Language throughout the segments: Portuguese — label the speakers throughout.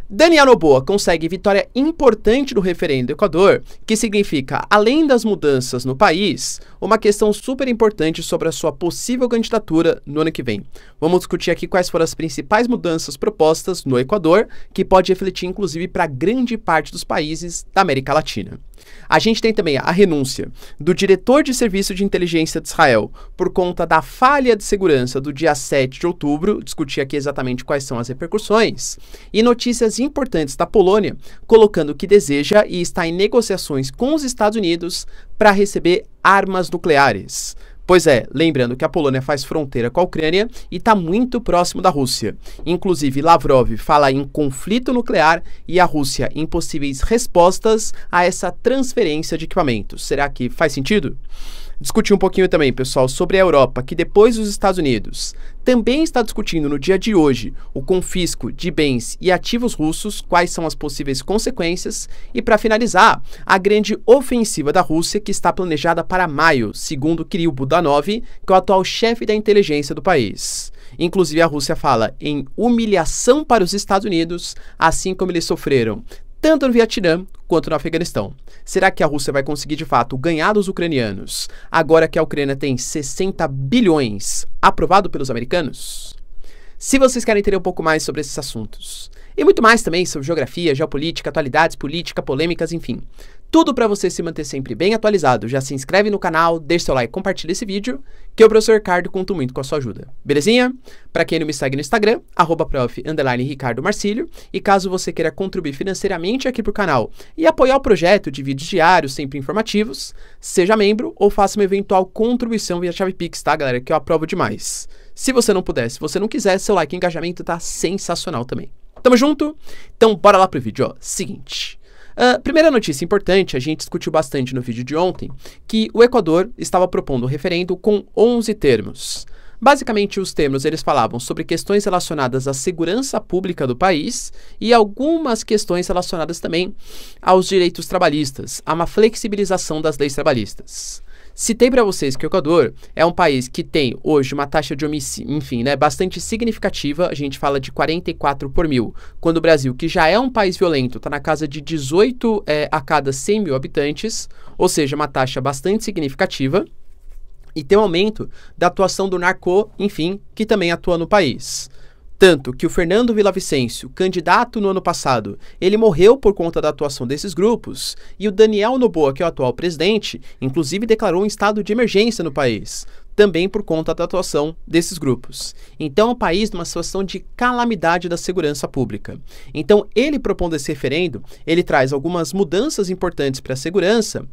Speaker 1: Daniel Noboa consegue vitória importante no referendo do Equador, que significa, além das mudanças no país, uma questão super importante sobre a sua possível candidatura no ano que vem. Vamos discutir aqui quais foram as principais mudanças propostas no Equador, que pode refletir inclusive para grande parte dos países da América Latina. A gente tem também a renúncia do diretor de serviço de inteligência de Israel por conta da falha de segurança do dia 7 de outubro, discutir aqui exatamente quais são as repercussões, e notícias importantes da Polônia, colocando que deseja e está em negociações com os Estados Unidos para receber armas nucleares. Pois é, lembrando que a Polônia faz fronteira com a Ucrânia e está muito próximo da Rússia. Inclusive, Lavrov fala em conflito nuclear e a Rússia em possíveis respostas a essa transferência de equipamentos. Será que faz sentido? Discutir um pouquinho também, pessoal, sobre a Europa, que depois dos Estados Unidos também está discutindo no dia de hoje o confisco de bens e ativos russos, quais são as possíveis consequências, e para finalizar, a grande ofensiva da Rússia que está planejada para maio, segundo Kirill Budanov, que é o atual chefe da inteligência do país. Inclusive, a Rússia fala em humilhação para os Estados Unidos, assim como eles sofreram tanto no Vietnã quanto no Afeganistão. Será que a Rússia vai conseguir, de fato, ganhar dos ucranianos, agora que a Ucrânia tem 60 bilhões aprovado pelos americanos? Se vocês querem entender um pouco mais sobre esses assuntos, e muito mais também sobre geografia, geopolítica, atualidades, política, polêmicas, enfim, tudo para você se manter sempre bem atualizado, já se inscreve no canal, deixa seu like, compartilha esse vídeo, que eu, professor Ricardo, conto muito com a sua ajuda. Belezinha? Para quem não me segue no Instagram, @prof_Ricardo Marcílio, e caso você queira contribuir financeiramente aqui pro canal e apoiar o projeto de vídeos diários, sempre informativos, seja membro ou faça uma eventual contribuição via chave Pix, tá, galera? Que eu aprovo demais. Se você não puder, se você não quiser, seu like e engajamento tá sensacional também. Tamo junto? Então bora lá pro vídeo, ó. Seguinte. Primeira notícia importante, a gente discutiu bastante no vídeo de ontem, que o Equador estava propondo um referendo com 11 termos. Basicamente, os termos eles falavam sobre questões relacionadas à segurança pública do país e algumas questões relacionadas também aos direitos trabalhistas, a uma flexibilização das leis trabalhistas. Citei para vocês que o Equador é um país que tem hoje uma taxa de homicídio, enfim, né, bastante significativa, a gente fala de 44 por mil, quando o Brasil, que já é um país violento, está na casa de 18 a cada 100 mil habitantes, ou seja, uma taxa bastante significativa, e tem um aumento da atuação do narco, enfim, que também atua no país. Tanto que o Fernando Villavicencio, candidato no ano passado, ele morreu por conta da atuação desses grupos, e o Daniel Noboa, que é o atual presidente, inclusive declarou um estado de emergência no país, também por conta da atuação desses grupos. Então, é um país numa situação de calamidade da segurança pública. Então, ele propondo esse referendo, ele traz algumas mudanças importantes para a segurança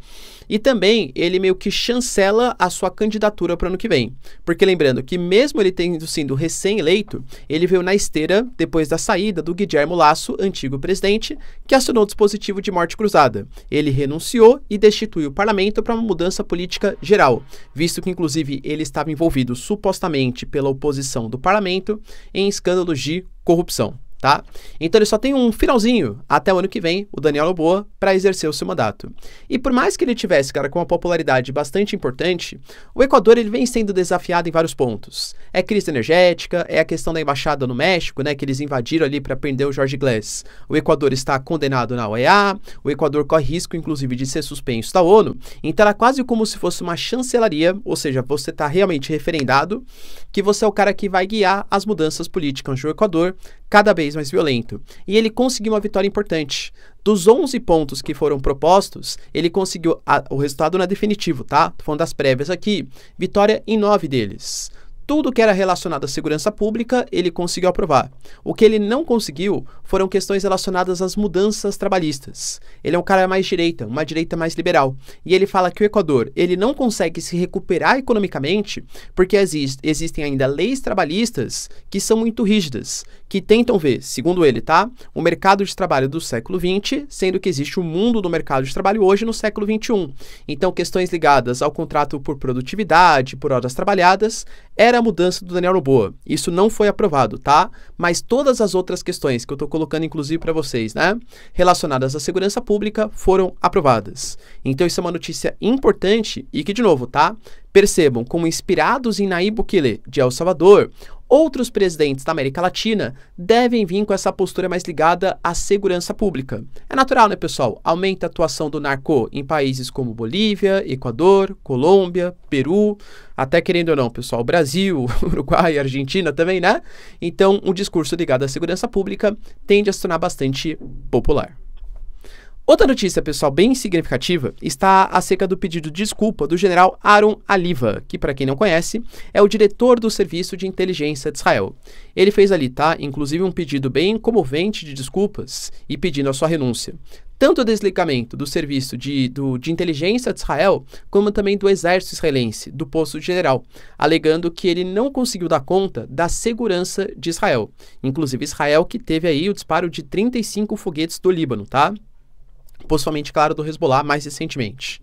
Speaker 1: e também ele meio que chancela a sua candidatura para o ano que vem. Porque lembrando que mesmo ele tendo sido recém-eleito, ele veio na esteira depois da saída do Guillermo Lasso, antigo presidente, que assinou o dispositivo de morte cruzada. Ele renunciou e destituiu o parlamento para uma mudança política geral, visto que inclusive ele estava envolvido supostamente pela oposição do parlamento em escândalos de corrupção, tá? Então ele só tem um finalzinho até o ano que vem, o Daniel Noboa, para exercer o seu mandato. E por mais que ele tivesse, cara, com uma popularidade bastante importante, o Equador ele vem sendo desafiado em vários pontos. É crise energética, é a questão da embaixada no México, né, que eles invadiram ali para prender o Jorge Glass. O Equador está condenado na OEA, o Equador corre risco, inclusive, de ser suspenso da ONU. Então era quase como se fosse uma chancelaria, ou seja, você está realmente referendado, que você é o cara que vai guiar as mudanças políticas do Equador, cada vez mais violento. E ele conseguiu uma vitória importante. Dos 11 pontos que foram propostos, ele conseguiu, o resultado não é definitivo, tá? Tô falando das prévias aqui, vitória em 9 deles. Tudo que era relacionado à segurança pública, ele conseguiu aprovar. O que ele não conseguiu foram questões relacionadas às mudanças trabalhistas. Ele é um cara mais direita, uma direita mais liberal. E ele fala que o Equador, ele não consegue se recuperar economicamente porque existem ainda leis trabalhistas que são muito rígidas, que tentam ver, segundo ele, tá, o mercado de trabalho do século XX, sendo que existe o mundo do mercado de trabalho hoje no século XXI. Então, questões ligadas ao contrato por produtividade, por horas trabalhadas, era a mudança do Daniel Noboa. Isso não foi aprovado, tá? Mas todas as outras questões que eu tô colocando, inclusive para vocês, né, relacionadas à segurança pública, foram aprovadas. Então, isso é uma notícia importante e que, de novo, tá, Percebam como, inspirados em Nayib Bukele, de El Salvador, outros presidentes da América Latina devem vir com essa postura mais ligada à segurança pública. É natural, né, pessoal? Aumenta a atuação do narco em países como Bolívia, Equador, Colômbia, Peru, até querendo ou não, pessoal, Brasil, Uruguai, Argentina também, né? Então, um discurso ligado à segurança pública tende a se tornar bastante popular. Outra notícia, pessoal, bem significativa, está acerca do pedido de desculpa do general Aaron Aliva, que, para quem não conhece, é o diretor do Serviço de Inteligência de Israel. Ele fez ali, tá, inclusive um pedido bem comovente de desculpas e pedindo a sua renúncia. Tanto o desligamento do Serviço de Inteligência de Israel, como também do Exército Israelense, do posto de general, alegando que ele não conseguiu dar conta da segurança de Israel. Inclusive, Israel que teve aí o disparo de 35 foguetes do Líbano, tá? Possivelmente, claro, do Hezbollah mais recentemente.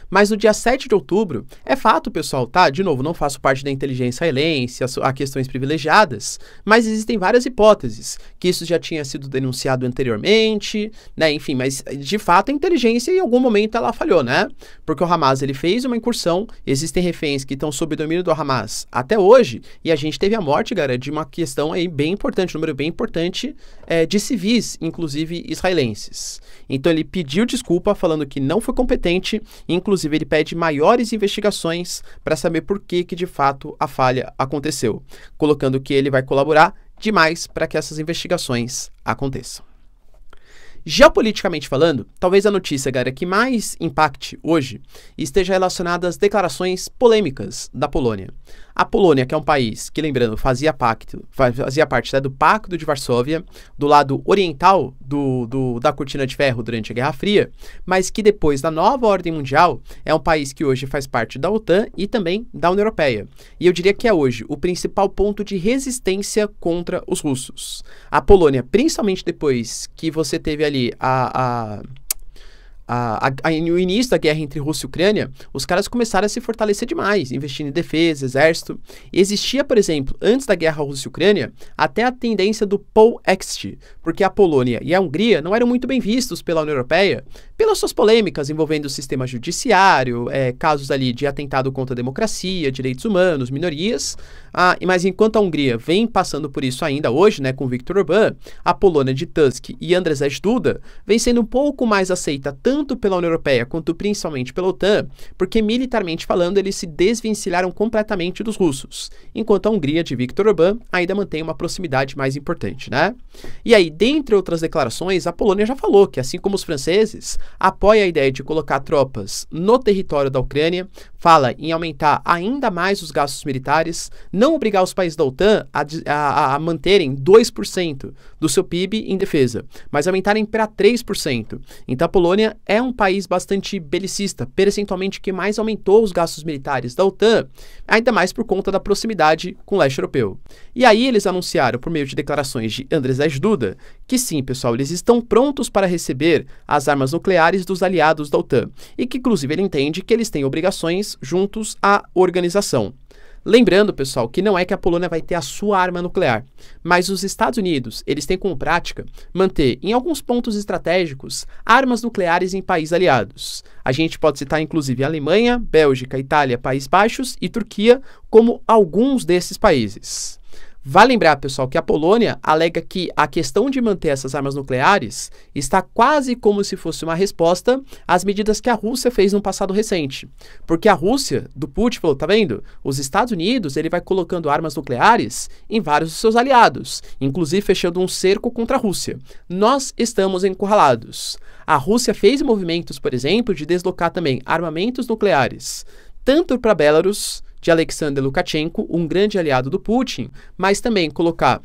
Speaker 1: Mas no dia 7 de outubro, é fato, pessoal, tá? De novo, não faço parte da inteligência israelense, há questões privilegiadas, mas existem várias hipóteses, que isso já tinha sido denunciado anteriormente, né? Enfim, mas de fato a inteligência em algum momento ela falhou, né? Porque o Hamas, ele fez uma incursão, existem reféns que estão sob o domínio do Hamas até hoje, e a gente teve a morte, galera, de uma questão aí bem importante, um número bem importante de civis, inclusive israelenses. Então ele pediu desculpa, falando que não foi competente, inclusive ele pede maiores investigações para saber por que de fato a falha aconteceu, colocando que ele vai colaborar demais para que essas investigações aconteçam. Geopoliticamente falando, talvez a notícia, galera, que mais impacte hoje esteja relacionada às declarações polêmicas da Polônia. A Polônia, que é um país que, lembrando, fazia parte, né, do Pacto de Varsóvia, do lado oriental da Cortina de Ferro durante a Guerra Fria, mas que depois da nova ordem mundial é um país que hoje faz parte da OTAN e também da União Europeia. E eu diria que é hoje o principal ponto de resistência contra os russos. A Polônia, principalmente depois que você teve ali no início da guerra entre Rússia e Ucrânia, os caras começaram a se fortalecer demais, investindo em defesa, exército. E existia, por exemplo, antes da guerra Rússia e Ucrânia, até a tendência do Polexit, porque a Polônia e a Hungria não eram muito bem vistos pela União Europeia, pelas suas polêmicas envolvendo o sistema judiciário, casos ali de atentado contra a democracia, direitos humanos, minorias. Mas enquanto a Hungria vem passando por isso ainda hoje, né, com Viktor Orbán, a Polônia de Tusk e Andrzej Duda vem sendo um pouco mais aceita tanto pela União Europeia quanto principalmente pela OTAN, porque militarmente falando eles se desvencilharam completamente dos russos, enquanto a Hungria de Viktor Orbán ainda mantém uma proximidade mais importante, né? E aí, dentre outras declarações, a Polônia já falou que, assim como os franceses, apoia a ideia de colocar tropas no território da Ucrânia, fala em aumentar ainda mais os gastos militares, não obrigar os países da OTAN a manterem 2% do seu PIB em defesa, mas aumentarem para 3%. Então a Polônia é um país bastante belicista, percentualmente que mais aumentou os gastos militares da OTAN, ainda mais por conta da proximidade com o leste europeu. E aí eles anunciaram, por meio de declarações de Andrzej Duda, que sim, pessoal, eles estão prontos para receber as armas nucleares dos aliados da OTAN, e que inclusive ele entende que eles têm obrigações juntos à organização. Lembrando, pessoal, que não é que a Polônia vai ter a sua arma nuclear, mas os Estados Unidos, eles têm como prática manter, em alguns pontos estratégicos, armas nucleares em países aliados. A gente pode citar, inclusive, a Alemanha, Bélgica, Itália, Países Baixos e Turquia como alguns desses países. Vale lembrar, pessoal, que a Polônia alega que a questão de manter essas armas nucleares está quase como se fosse uma resposta às medidas que a Rússia fez no passado recente. Porque a Rússia, do Putin, falou, tá vendo? Os Estados Unidos, ele vai colocando armas nucleares em vários dos seus aliados, inclusive fechando um cerco contra a Rússia. Nós estamos encurralados. A Rússia fez movimentos, por exemplo, de deslocar também armamentos nucleares, tanto para Belarus, de Alexander Lukashenko, um grande aliado do Putin, mas também colocar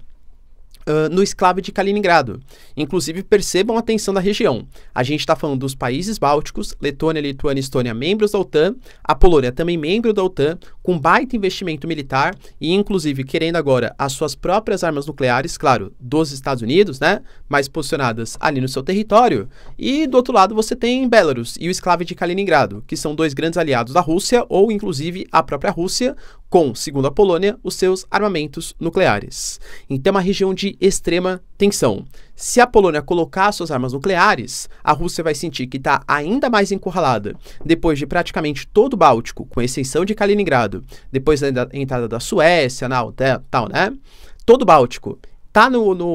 Speaker 1: no enclave de Kaliningrado. Inclusive, percebam a tensão da região. A gente está falando dos países bálticos, Letônia, Lituânia e Estônia, membros da OTAN, a Polônia também membro da OTAN, com baita investimento militar e, inclusive, querendo agora as suas próprias armas nucleares, claro, dos Estados Unidos, né, mais posicionadas ali no seu território. E, do outro lado, você tem Belarus e o enclave de Kaliningrado, que são dois grandes aliados da Rússia, ou, inclusive, a própria Rússia, com, segundo a Polônia, os seus armamentos nucleares. Então, é uma região de de extrema tensão. Se a Polônia colocar suas armas nucleares, a Rússia vai sentir que está ainda mais encurralada depois de praticamente todo o Báltico, com exceção de Kaliningrado, depois da entrada da Suécia, tal, né? Todo o Báltico está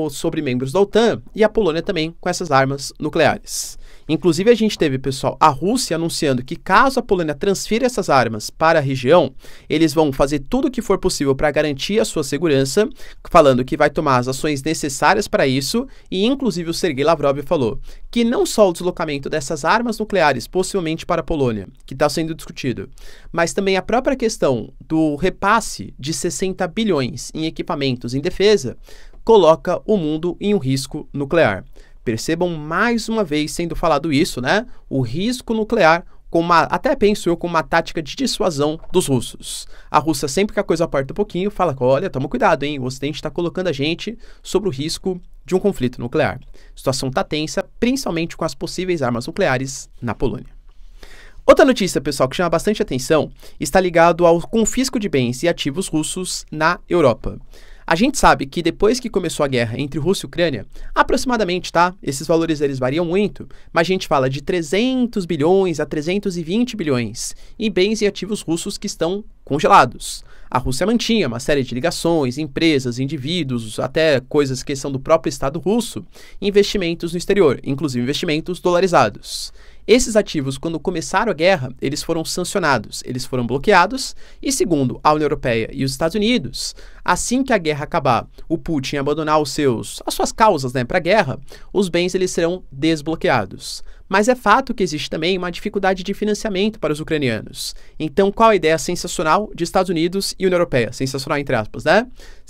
Speaker 1: sobre membros da OTAN e a Polônia também com essas armas nucleares. Inclusive, a gente teve, pessoal, a Rússia anunciando que caso a Polônia transfira essas armas para a região, eles vão fazer tudo o que for possível para garantir a sua segurança, falando que vai tomar as ações necessárias para isso, e inclusive o Sergei Lavrov falou que não só o deslocamento dessas armas nucleares, possivelmente para a Polônia, que está sendo discutido, mas também a própria questão do repasse de 60 bilhões em equipamentos em defesa, coloca o mundo em um risco nuclear. Percebam mais uma vez sendo falado isso, né? O risco nuclear, até penso eu, como uma tática de dissuasão dos russos. A Rússia, sempre que a coisa aperta um pouquinho, fala que, olha, toma cuidado, hein? O Ocidente está colocando a gente sobre o risco de um conflito nuclear. A situação está tensa, principalmente com as possíveis armas nucleares na Polônia. Outra notícia, pessoal, que chama bastante atenção, está ligado ao confisco de bens e ativos russos na Europa. A gente sabe que depois que começou a guerra entre Rússia e Ucrânia, aproximadamente, tá? Esses valores eles variam muito, mas a gente fala de 300 bilhões a 320 bilhões em bens e ativos russos que estão congelados. A Rússia mantinha uma série de ligações, empresas, indivíduos, até coisas que são do próprio Estado russo, investimentos no exterior, inclusive investimentos dolarizados. Esses ativos, quando começaram a guerra, eles foram sancionados, eles foram bloqueados e, segundo a União Europeia e os Estados Unidos, assim que a guerra acabar, o Putin abandonar as suas causas, né, para a guerra, os bens eles serão desbloqueados. Mas é fato que existe também uma dificuldade de financiamento para os ucranianos. Então, qual a ideia sensacional de Estados Unidos e União Europeia? Sensacional entre aspas, né?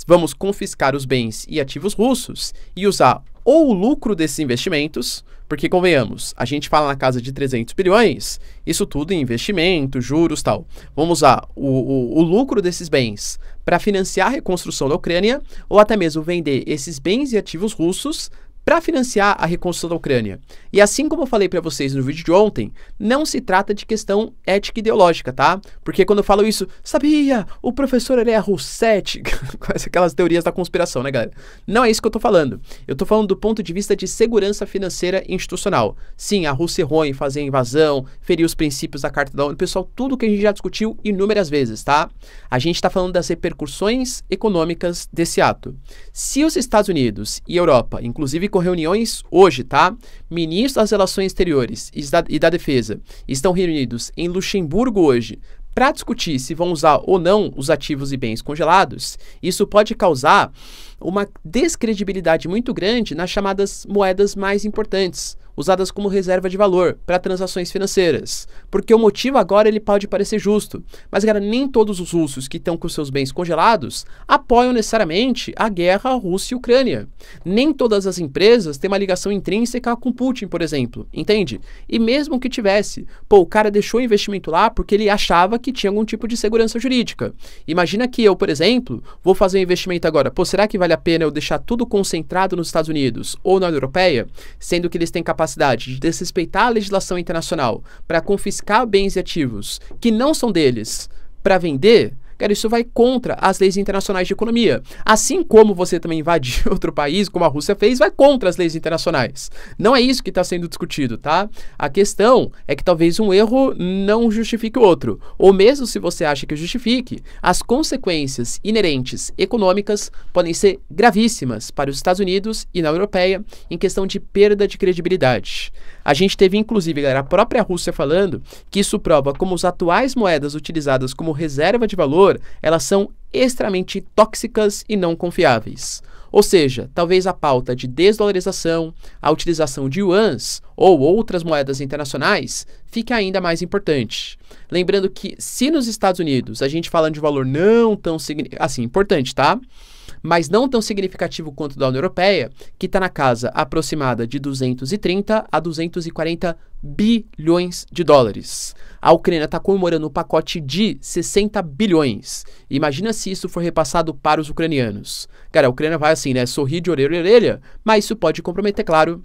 Speaker 1: Vamos confiscar os bens e ativos russos e usar ou o lucro desses investimentos, porque, convenhamos, a gente fala na casa de 300 bilhões, isso tudo em investimento, juros, tal. Vamos usar o lucro desses bens para financiar a reconstrução da Ucrânia, ou até mesmo vender esses bens e ativos russos para financiar a reconstrução da Ucrânia. E assim como eu falei para vocês no vídeo de ontem, não se trata de questão ética e ideológica, tá? Porque quando eu falo isso, sabia, o professor ele é Roussetti, com aquelas teorias da conspiração, né, galera? Não é isso que eu tô falando. Eu tô falando do ponto de vista de segurança financeira e institucional. Sim, a Rússia errou em fazer a invasão, ferir os princípios da Carta da ONU. Pessoal, tudo que a gente já discutiu inúmeras vezes, tá? A gente tá falando das repercussões econômicas desse ato. Se os Estados Unidos e Europa, inclusive com reuniões hoje, tá? Ministros das Relações Exteriores e da Defesa estão reunidos em Luxemburgo hoje para discutir se vão usar ou não os ativos e bens congelados. Isso pode causar uma descredibilidade muito grande nas chamadas moedas mais importantes, usadas como reserva de valor para transações financeiras. Porque o motivo agora ele pode parecer justo, mas, cara, nem todos os russos que estão com seus bens congelados apoiam necessariamente a guerra Rússia e Ucrânia. Nem todas as empresas têm uma ligação intrínseca com Putin, por exemplo, entende? E mesmo que tivesse, o cara deixou o investimento lá porque ele achava que tinha algum tipo de segurança jurídica. Imagina que eu, por exemplo, vou fazer um investimento agora, será que vale a pena eu deixar tudo concentrado nos Estados Unidos ou na União Europeia, sendo que eles têm capacidade de desrespeitar a legislação internacional para confiscar bens e ativos que não são deles para vender? Cara, isso vai contra as leis internacionais de economia. Assim como você também invadir outro país, como a Rússia fez, vai contra as leis internacionais. Não é isso que está sendo discutido, tá? A questão é que talvez um erro não justifique o outro. Ou mesmo se você acha que justifique, as consequências inerentes econômicas podem ser gravíssimas para os Estados Unidos e na União Europeia em questão de perda de credibilidade. A gente teve, inclusive, galera, a própria Rússia falando que isso prova como as atuais moedas utilizadas como reserva de valor, elas são extremamente tóxicas e não confiáveis. Ou seja, talvez a pauta de desdolarização, a utilização de yuans ou outras moedas internacionais fique ainda mais importante. Lembrando que se nos Estados Unidos a gente fala de valor não tão assim, importante, tá? Mas não tão significativo quanto da União Europeia, que está na casa aproximada de 230 a 240 bilhões de dólares. A Ucrânia está comemorando um pacote de 60 bilhões. Imagina se isso for repassado para os ucranianos. Cara, a Ucrânia vai assim, né, sorrir de orelha a orelha, mas isso pode comprometer, claro,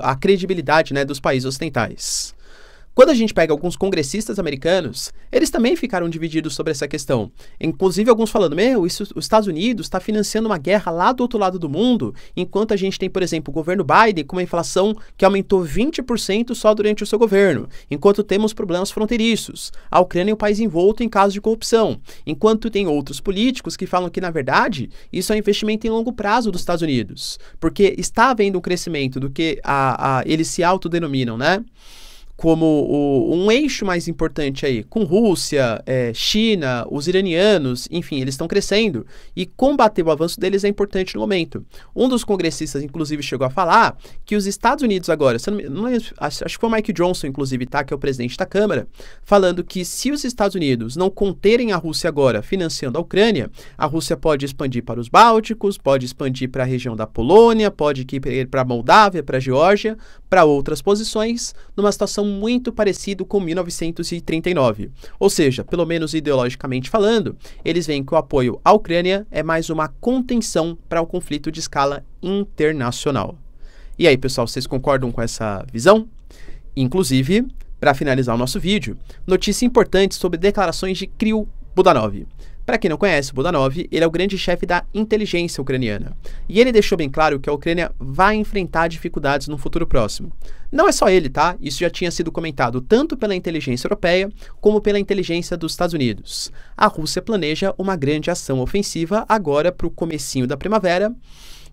Speaker 1: a credibilidade, né, dos países ocidentais. Quando a gente pega alguns congressistas americanos, eles também ficaram divididos sobre essa questão. Inclusive alguns falando, os Estados Unidos está financiando uma guerra lá do outro lado do mundo, enquanto a gente tem, por exemplo, o governo Biden com uma inflação que aumentou 20% só durante o seu governo, enquanto temos problemas fronteiriços. A Ucrânia é um país envolto em casos de corrupção, enquanto tem outros políticos que falam que, na verdade, isso é um investimento em longo prazo dos Estados Unidos, porque está havendo um crescimento do que eles se autodenominam, né? Como um eixo mais importante aí, com Rússia, China, os iranianos, enfim, eles estão crescendo e combater o avanço deles é importante no momento. Um dos congressistas, inclusive, chegou a falar que os Estados Unidos agora, acho que foi o Mike Johnson, inclusive, tá, que é o presidente da Câmara, falando que se os Estados Unidos não conterem a Rússia agora financiando a Ucrânia, a Rússia pode expandir para os Bálticos, pode expandir para a região da Polônia, pode ir para a Moldávia, para a Geórgia, para outras posições, numa situação muito parecido com 1939. Ou seja, pelo menos ideologicamente falando, eles veem que o apoio à Ucrânia é mais uma contenção para um conflito de escala internacional. E aí, pessoal, vocês concordam com essa visão? Inclusive, para finalizar o nosso vídeo, notícia importante sobre declarações de Kirill Budanov. Para quem não conhece, o Budanov, ele é o grande chefe da inteligência ucraniana. E ele deixou bem claro que a Ucrânia vai enfrentar dificuldades no futuro próximo. Não é só ele, tá? Isso já tinha sido comentado tanto pela inteligência europeia como pela inteligência dos Estados Unidos. A Rússia planeja uma grande ação ofensiva agora para o comecinho da primavera,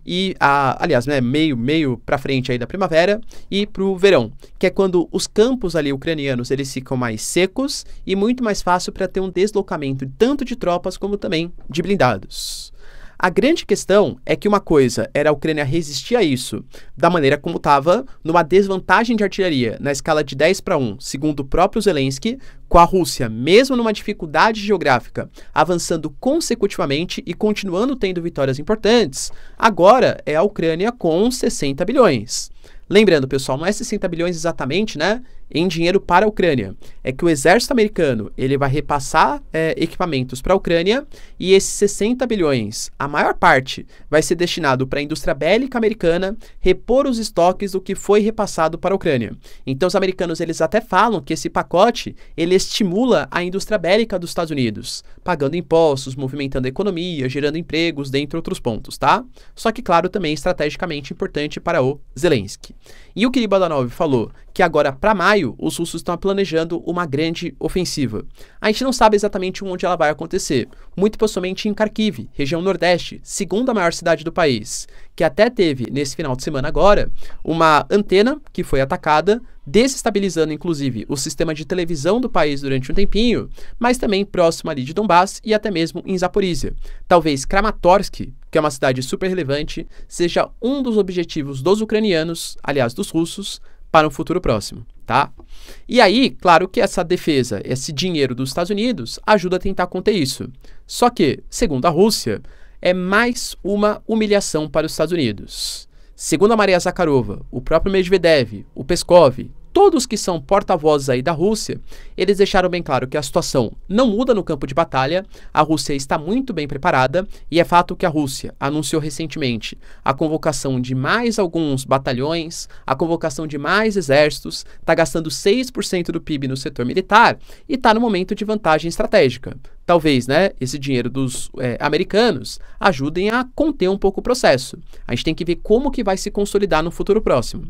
Speaker 1: e, aliás, né, meio para frente aí da primavera e para o verão, que é quando os campos ali ucranianos eles ficam mais secos e muito mais fácil para ter um deslocamento tanto de tropas como também de blindados. A grande questão é que uma coisa era a Ucrânia resistir a isso da maneira como estava, numa desvantagem de artilharia na escala de 10-1, segundo o próprio Zelensky, com a Rússia, mesmo numa dificuldade geográfica, avançando consecutivamente e continuando tendo vitórias importantes. Agora é a Ucrânia com 60 bilhões. Lembrando, pessoal, não é 60 bilhões exatamente, né, em dinheiro para a Ucrânia. É que o exército americano ele vai repassar equipamentos para a Ucrânia e esses 60 bilhões, a maior parte, vai ser destinado para a indústria bélica americana repor os estoques do que foi repassado para a Ucrânia. Então, os americanos eles até falam que esse pacote ele estimula a indústria bélica dos Estados Unidos, pagando impostos, movimentando a economia, gerando empregos, dentre outros pontos, tá? Só que, claro, também estrategicamente importante para o Zelensky. E o Kirill Budanov falou que agora, para maio, os russos estão planejando uma grande ofensiva. A gente não sabe exatamente onde ela vai acontecer, muito possivelmente em Kharkiv, região nordeste, segunda maior cidade do país, que até teve, nesse final de semana agora, uma antena que foi atacada, desestabilizando, inclusive, o sistema de televisão do país durante um tempinho, mas também próximo ali de Donbass e até mesmo em Zaporizhia. Talvez Kramatorsk, que é uma cidade super relevante, seja um dos objetivos dos ucranianos, aliás, dos russos, para um futuro próximo, tá? E aí, claro que essa defesa, esse dinheiro dos Estados Unidos, ajuda a tentar conter isso. Só que, segundo a Rússia, é mais uma humilhação para os Estados Unidos. Segundo a Maria Zakharova, o próprio Medvedev, o Peskov, todos que são porta-vozes aí da Rússia, eles deixaram bem claro que a situação não muda no campo de batalha, a Rússia está muito bem preparada e é fato que a Rússia anunciou recentemente a convocação de mais alguns batalhões, a convocação de mais exércitos, está gastando 6% do PIB no setor militar e está no momento de vantagem estratégica. Talvez, né, esse dinheiro dos americanos ajudem a conter um pouco o processo. A gente tem que ver como que vai se consolidar no futuro próximo.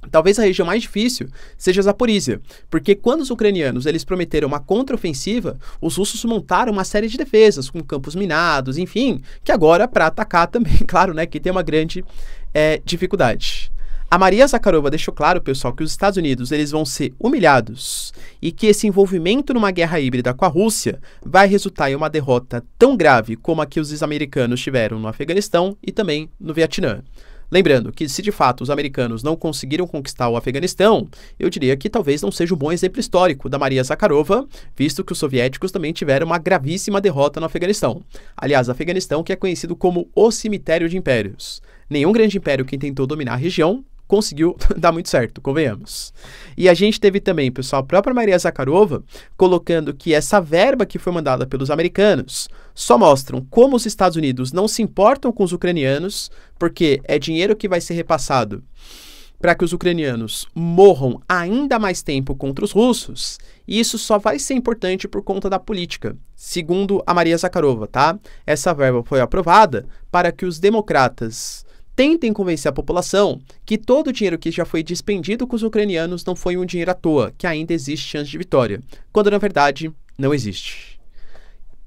Speaker 1: Talvez a região mais difícil seja Zaporizhia, porque quando os ucranianos eles prometeram uma contraofensiva, os russos montaram uma série de defesas, com campos minados, enfim, que agora para atacar também, claro, né, que tem uma grande dificuldade. A Maria Zakharova deixou claro, pessoal, que os Estados Unidos eles vão ser humilhados e que esse envolvimento numa guerra híbrida com a Rússia vai resultar em uma derrota tão grave como a que os americanos tiveram no Afeganistão e também no Vietnã. Lembrando que se de fato os americanos não conseguiram conquistar o Afeganistão, eu diria que talvez não seja um bom exemplo histórico da Maria Zakharova, visto que os soviéticos também tiveram uma gravíssima derrota no Afeganistão. Aliás, o Afeganistão que é conhecido como o cemitério de impérios. Nenhum grande império que tentou dominar a região conseguiu dar muito certo, convenhamos. E a gente teve também, pessoal, a própria Maria Zakharova colocando que essa verba que foi mandada pelos americanos só mostram como os Estados Unidos não se importam com os ucranianos, porque é dinheiro que vai ser repassado para que os ucranianos morram ainda mais tempo contra os russos, e isso só vai ser importante por conta da política, segundo a Maria Zakharova, tá? Essa verba foi aprovada para que os democratas tentem convencer a população que todo o dinheiro que já foi despendido com os ucranianos não foi um dinheiro à toa, que ainda existe chance de vitória, quando na verdade não existe.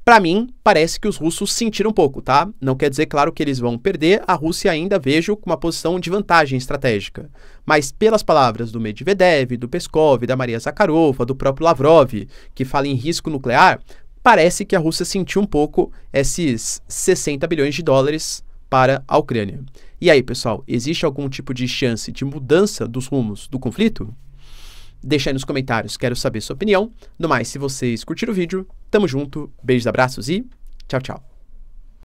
Speaker 1: Para mim, parece que os russos sentiram um pouco, tá? Não quer dizer, claro, que eles vão perder, a Rússia ainda vejo com uma posição de vantagem estratégica. Mas pelas palavras do Medvedev, do Peskov, da Maria Zakharova, do próprio Lavrov, que fala em risco nuclear, parece que a Rússia sentiu um pouco esses 60 bilhões de dólares para a Ucrânia. E aí, pessoal, existe algum tipo de chance de mudança dos rumos do conflito? Deixa aí nos comentários, quero saber sua opinião. No mais, se vocês curtiram o vídeo, tamo junto, beijos, abraços e tchau, tchau.